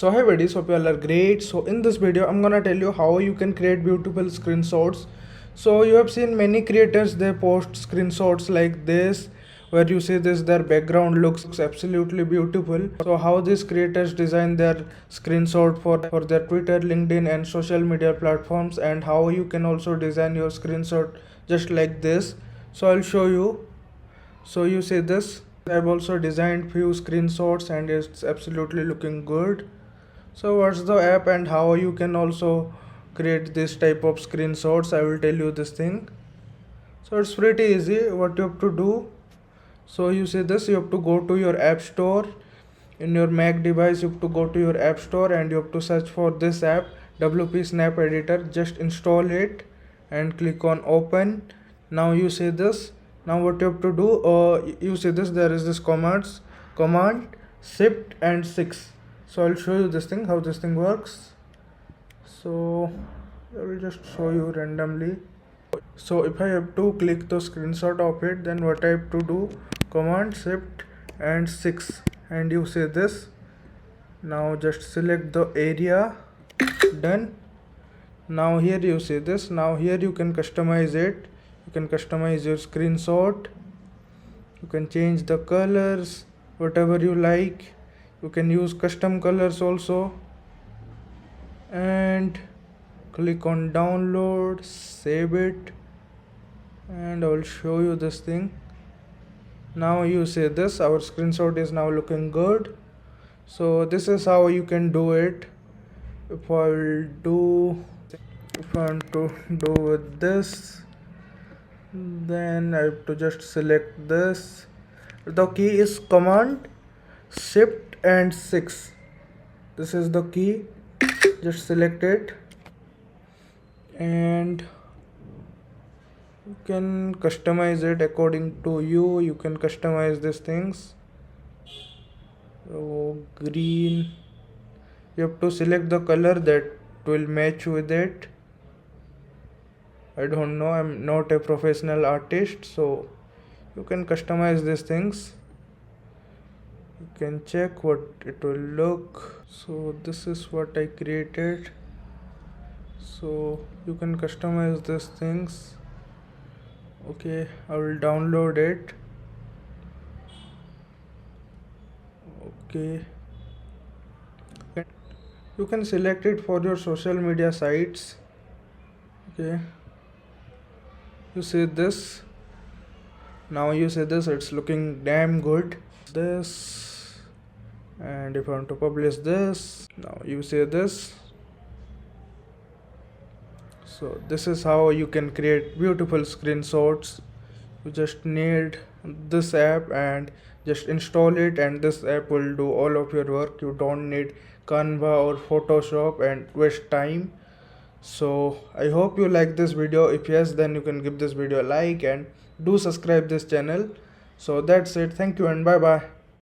So hey buddies, hope you all are great. So in this video I'm gonna tell you how you can create beautiful screenshots. So you have seen many creators, they post screenshots like this where you see this, their background looks absolutely beautiful. So how these creators design their screenshot for their Twitter, LinkedIn and social media platforms, and how you can also design your screenshot just like this. So I'll show you. So you see this, I've also designed few screenshots and it's absolutely looking good. So what's the app and how you can also create this type of screenshots, I will tell you this thing. So it's pretty easy. What you have to do, so you see this, you have to go to your app store. In your Mac device you have to go to your app store and you have to search for this app, WP Snap Editor. Just install it and click on open. Now you see this, now what you have to do, you see this, there is this command shift and 6. So I'll show you this thing, how this thing works. So I will just show you randomly. So if I have to click the screenshot of it, then what I have to do, command shift and 6, and you see this. Now just select the area, done. Now here you see this, now here you can customize it. You can customize your screenshot, you can change the colors whatever you like, you can use custom colors also, and click on download, save it, and I will show you this thing. Now you see this, our screenshot is now looking good. So this is how you can do it. If I want to do with this, then I have to just select this. The key is command shift and 6. This is the key, just select it and you can customize it according to you. You can customize these things. So green, you have to select the color that will match with it. I don't know, I'm not a professional artist, so you can customize these things. You can check what it will look. So this is what I created. So you can customize these things. Okay, I will download it. Okay, you can select it for your social media sites. Okay, you see this, now you see this, it's looking damn good. This, and if I want to publish this, now you see this. So this is how you can create beautiful screenshots. You just need this app and just install it, and this app will do all of your work. You don't need Canva or Photoshop and waste time. So I hope you like this video. If yes, then you can give this video a like and do subscribe this channel. So that's it, thank you and bye bye.